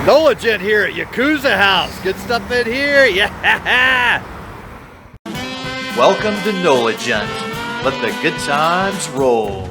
NOLA Gent here at Yakuza House. Good stuff in here. Yeah. Welcome to NOLA Gent. Let the good times roll.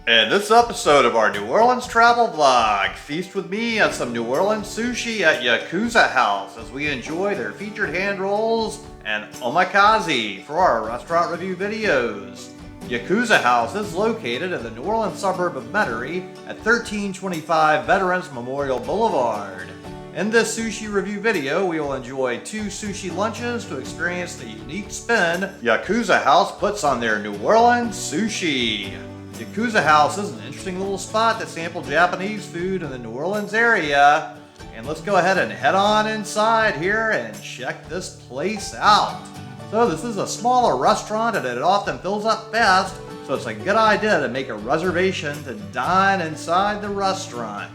In this episode of our New Orleans travel vlog, feast with me on some New Orleans sushi at Yakuza House as we enjoy their featured hand rolls and omakase for our restaurant review videos. Yakuza House is located in the New Orleans suburb of Metairie at 1325 Veterans Memorial Boulevard. In this sushi review video, we will enjoy 2 sushi lunches to experience the unique spin Yakuza House puts on their New Orleans sushi. Yakuza House is an interesting little spot to sample Japanese food in the New Orleans area. And let's go ahead and head on inside here and check this place out. So this is a smaller restaurant and it often fills up fast, so it's a good idea to make a reservation to dine inside the restaurant.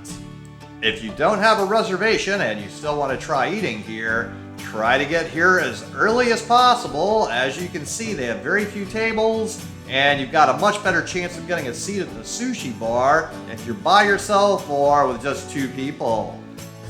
If you don't have a reservation and you still want to try eating here, try to get here as early as possible. As you can see, they have very few tables and you've got a much better chance of getting a seat at the sushi bar if you're by yourself or with just 2 people.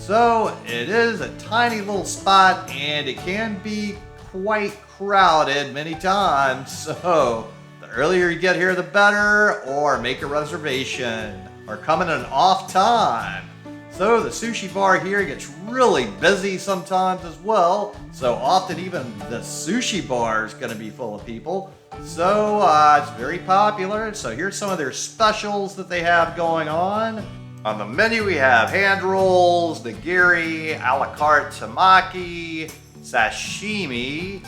So it is a tiny little spot and it can be quite crowded many times, so the earlier you get here the better, or make a reservation, or come in an off time. So the sushi bar here gets really busy sometimes as well, so often even the sushi bar is going to be full of people. So it's very popular. So here's some of their specials that they have going on. On the menu we have hand rolls, nigiri, a la carte temaki, sashimi.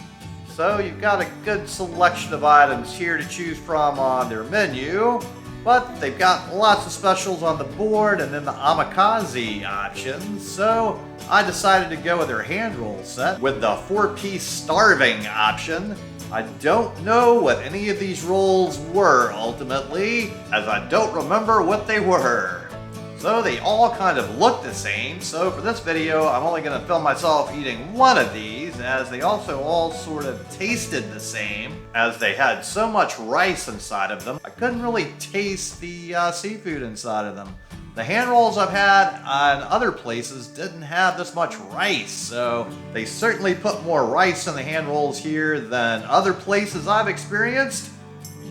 So you've got a good selection of items here to choose from on their menu, but they've got lots of specials on the board and then the omakase options. So I decided to go with their hand roll set with the 4-piece starving option. I don't know what any of these rolls were ultimately, as I don't remember what they were. So they all kind of look the same, so for this video I'm only going to film myself eating one of these, as they also all sort of tasted the same, as they had so much rice inside of them. I couldn't really taste the seafood inside of them. The hand rolls I've had on other places didn't have this much rice, so they certainly put more rice in the hand rolls here than other places I've experienced.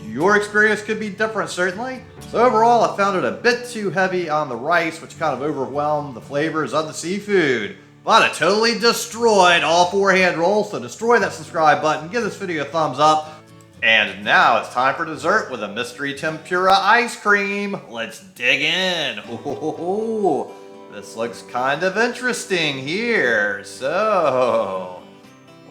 Your experience could be different, certainly. So overall, I found it a bit too heavy on the rice, which kind of overwhelmed the flavors of the seafood. But I totally destroyed all 4 hand rolls, so destroy that subscribe button, give this video a thumbs up. And now it's time for dessert with a mystery tempura ice cream. Let's dig in. Ooh, this looks kind of interesting here. So,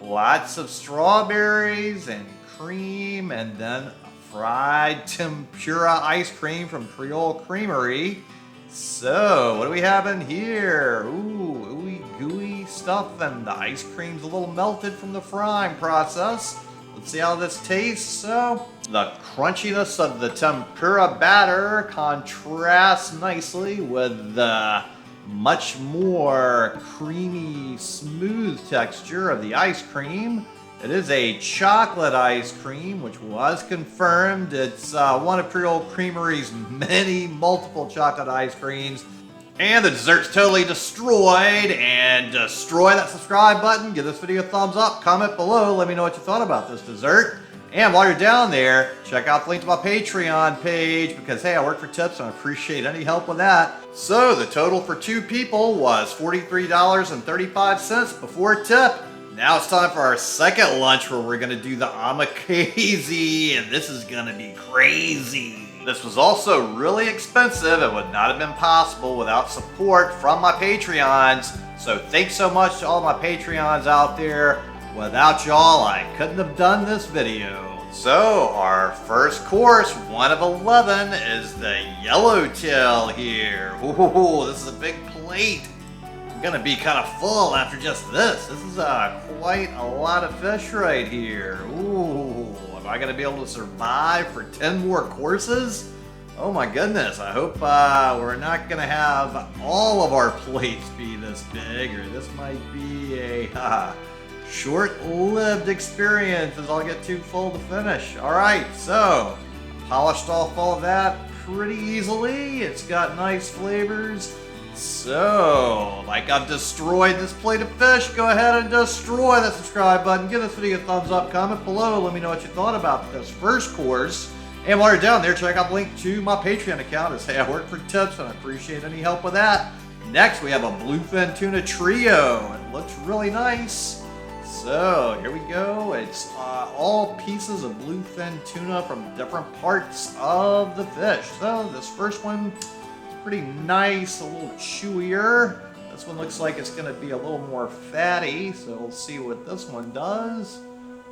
lots of strawberries and cream, and then fried tempura ice cream from Creole Creamery. So, what do we have in here? Ooh, ooey gooey stuff, and the ice cream's a little melted from the frying process. Let's see how this tastes. So, the crunchiness of the tempura batter contrasts nicely with the much more creamy, smooth texture of the ice cream. It is a chocolate ice cream, which was confirmed. It's one of Creole Creamery's many multiple chocolate ice creams. And the dessert's totally destroyed. And destroy that subscribe button. Give this video a thumbs up. Comment below. Let me know what you thought about this dessert. And while you're down there, check out the link to my Patreon page, because hey, I work for tips and I appreciate any help with that. So the total for 2 people was $43.35 before tip. Now it's time for our second lunch, where we're going to do the omakase, and this is going to be crazy. This was also really expensive and would not have been possible without support from my Patreons. So thanks so much to all my Patreons out there. Without y'all, I couldn't have done this video. So our first course, 1 of 11, is the yellowtail here. Ooh, this is a big plate. I'm gonna be kind of full after just this. This is quite a lot of fish right here. Ooh, am I gonna be able to survive for 10 more courses? Oh my goodness, I hope we're not gonna have all of our plates be this big, or this might be a short-lived experience as I'll get too full to finish. All right, so polished off all of that, pretty easily. It's got nice flavors. So, like I've destroyed this plate of fish, go ahead and destroy the subscribe button. Give this video a thumbs up, comment below, let me know what you thought about this first course. And while you're down there, check out the link to my Patreon account. It's Hey I Work for Tips, and I appreciate any help with that. Next, we have a bluefin tuna trio. It looks really nice. So, here we go. It's all pieces of bluefin tuna from different parts of the fish. So, this first one is pretty nice, a little chewier. This one looks like it's going to be a little more fatty, so we'll see what this one does.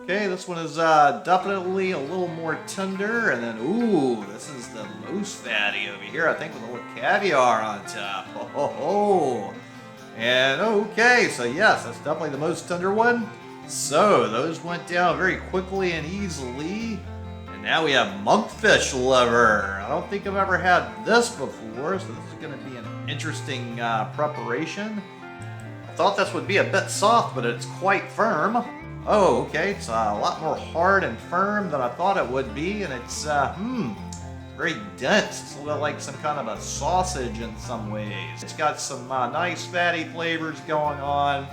Okay, this one is definitely a little more tender, and then, ooh, this is the most fatty over here, I think, with a little caviar on top. Oh, ho, ho. And, okay, so yes, that's definitely the most tender one. So, those went down very quickly and easily. And now we have monkfish liver. I don't think I've ever had this before, so this is going to be an interesting preparation. I thought this would be a bit soft, but it's quite firm. Oh, okay, it's a lot more hard and firm than I thought it would be, and it's, very dense. It's a little like some kind of a sausage in some ways. It's got some nice fatty flavors going on.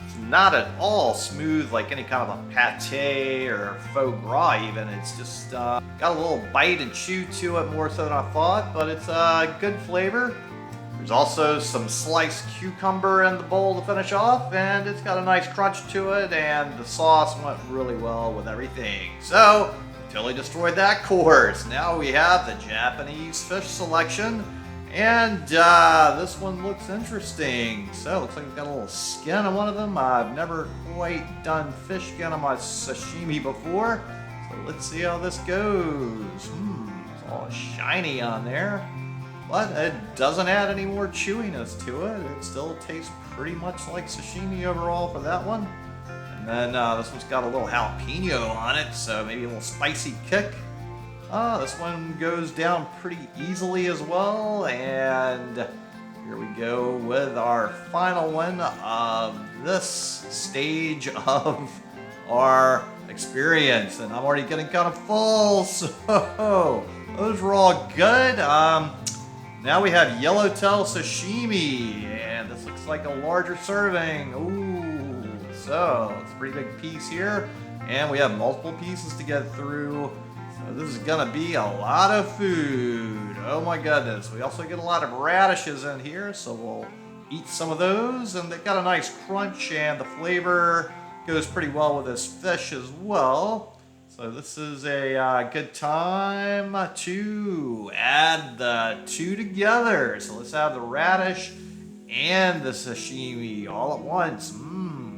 It's not at all smooth like any kind of a pate or faux gras even. It's just got a little bite and chew to it more so than I thought, but it's a good flavor. There's also some sliced cucumber in the bowl to finish off, and it's got a nice crunch to it, and the sauce went really well with everything. So, totally destroyed that course. Now we have the Japanese fish selection, and this one looks interesting. So, it looks like it's got a little skin on one of them. I've never quite done fish skin on my sashimi before, so let's see how this goes. It's all shiny on there. But it doesn't add any more chewiness to it. It still tastes pretty much like sashimi overall for that one. And then this one's got a little jalapeno on it, so maybe a little spicy kick. This one goes down pretty easily as well. And here we go with our final one of this stage of our experience. And I'm already getting kind of full, so those were all good. Now we have yellowtail sashimi, and this looks like a larger serving. Ooh, so it's a pretty big piece here, and we have multiple pieces to get through. So this is gonna be a lot of food. Oh my goodness. We also get a lot of radishes in here, so we'll eat some of those, and they've got a nice crunch, and the flavor goes pretty well with this fish as well. So this is a good time to add the two together. So let's have the radish and the sashimi all at once.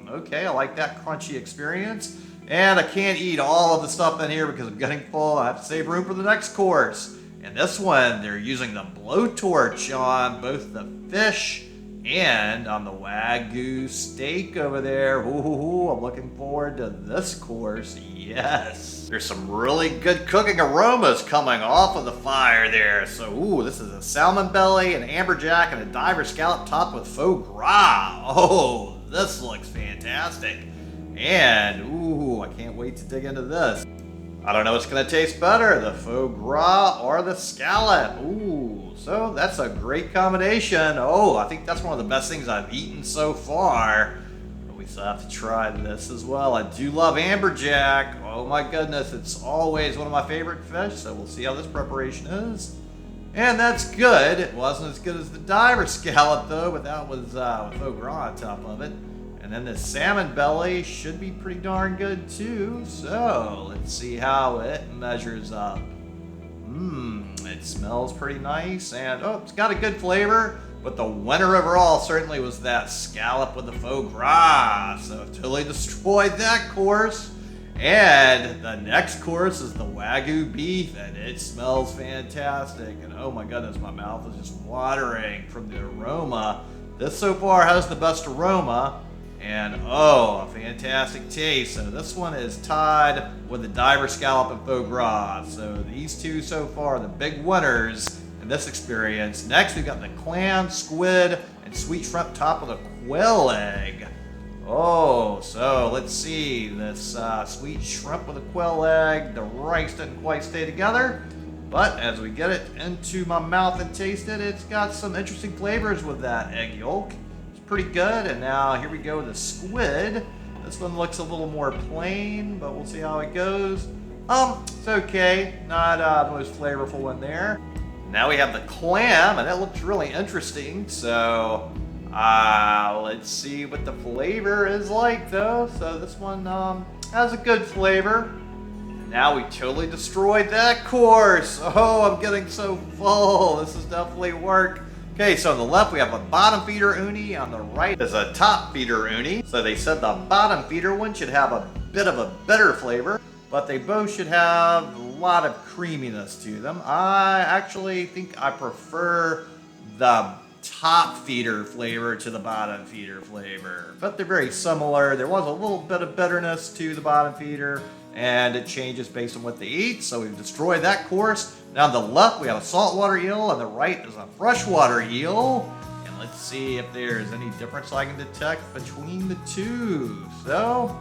Okay, I like that crunchy experience. And I can't eat all of the stuff in here because I'm getting full. I have to save room for the next course. And this one, they're using the blowtorch on both the fish and on the Wagyu steak over there. Ooh, I'm looking forward to this course. Yes. There's some really good cooking aromas coming off of the fire there. So, ooh, this is a salmon belly, an amberjack, and a diver scallop topped with faux gras. Oh, this looks fantastic. And, ooh, I can't wait to dig into this. I don't know what's going to taste better, the faux gras or the scallop. Ooh, so that's a great combination. Oh, I think that's one of the best things I've eaten so far. But we still have to try this as well. I do love amberjack. Oh my goodness, it's always one of my favorite fish. So we'll see how this preparation is. And that's good. It wasn't as good as the diver scallop though, but that was with faux gras on top of it. And then the salmon belly should be pretty darn good too. So let's see how it measures up. It smells pretty nice, and oh, it's got a good flavor. But the winner overall certainly was that scallop with the faux gras. So I've totally destroyed that course. And the next course is the Wagyu beef, and it smells fantastic. And oh my goodness, my mouth is just watering from the aroma. This so far has the best aroma. And oh, a fantastic taste. So this one is tied with the diver scallop and faux gras. So these two so far are the big winners in this experience. Next we've got the clam, squid, and sweet shrimp topped with a quail egg. Oh, so let's see. This sweet shrimp with a quail egg. The rice didn't quite stay together. But as we get it into my mouth and taste it, it's got some interesting flavors with that egg yolk. It's pretty good. And now here we go with the squid. This one looks a little more plain, but we'll see how it goes. It's okay. Not most flavorful one there. Now we have the clam, and that looks really interesting. So let's see what the flavor is like, though. So this one has a good flavor. Now we totally destroyed that course. Oh, I'm getting so full. This is definitely work. Okay, so on the left we have a bottom feeder uni. On the right is a top feeder uni. So they said the bottom feeder one should have a bit of a bitter flavor, but they both should have a lot of creaminess to them. I actually think I prefer the top feeder flavor to the bottom feeder flavor, but they're very similar. There was a little bit of bitterness to the bottom feeder, and it changes based on what they eat. So we've destroyed that course. Now on the left we have a saltwater eel, on the right is a freshwater eel. And let's see if there's any difference I can detect between the two. So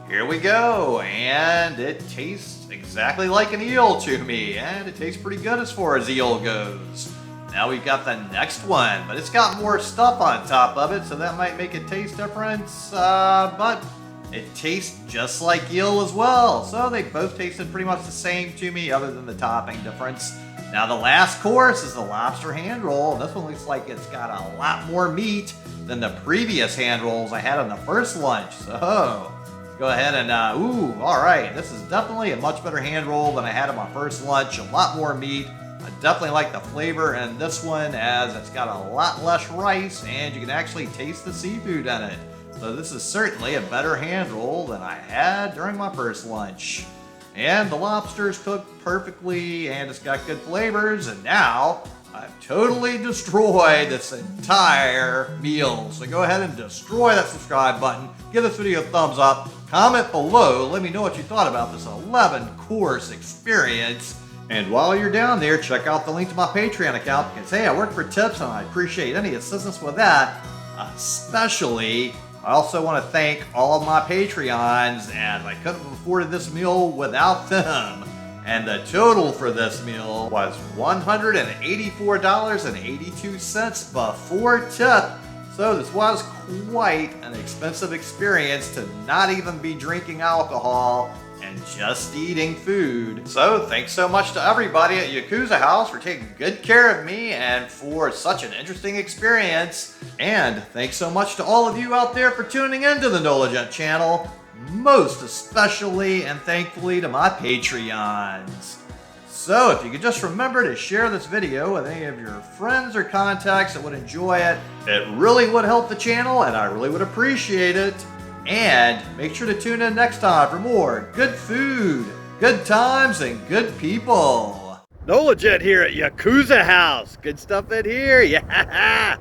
here we go, and it tastes exactly like an eel to me, and it tastes pretty good as far as eel goes. Now we've got the next one, but it's got more stuff on top of it, so that might make it taste different, but it tastes just like eel as well. So they both tasted pretty much the same to me, other than the topping difference. Now the last course is the lobster hand roll. This one looks like it's got a lot more meat than the previous hand rolls I had on the first lunch. So go ahead and, ooh, all right. This is definitely a much better hand roll than I had on my first lunch. A lot more meat. I definitely like the flavor in this one, as it's got a lot less rice and you can actually taste the seafood in it. So this is certainly a better hand roll than I had during my first lunch. And the lobster's cooked perfectly and it's got good flavors, and now I've totally destroyed this entire meal. So go ahead and destroy that subscribe button, give this video a thumbs up, comment below, let me know what you thought about this 11-course experience. And while you're down there, check out the link to my Patreon account, because hey, I work for tips and I appreciate any assistance with that. Especially, I also want to thank all of my Patreons, and I couldn't have afforded this meal without them. And the total for this meal was $184.82 before tip. So this was quite an expensive experience to not even be drinking alcohol and just eating food. So thanks so much to everybody at Yakuza House for taking good care of me and for such an interesting experience. And thanks so much to all of you out there for tuning into the NOLA Gent Channel, most especially and thankfully to my Patreons. So if you could just remember to share this video with any of your friends or contacts that would enjoy it, it really would help the channel and I really would appreciate it. And make sure to tune in next time for more good food, good times, and good people. NOLA Gent here at Yakuza House. Good stuff in here, yeah!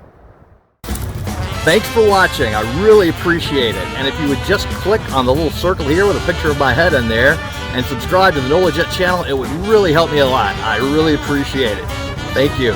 Thanks for watching, I really appreciate it. And if you would just click on the little circle here with a picture of my head in there and subscribe to the NOLA Gent channel, it would really help me a lot. I really appreciate it. Thank you.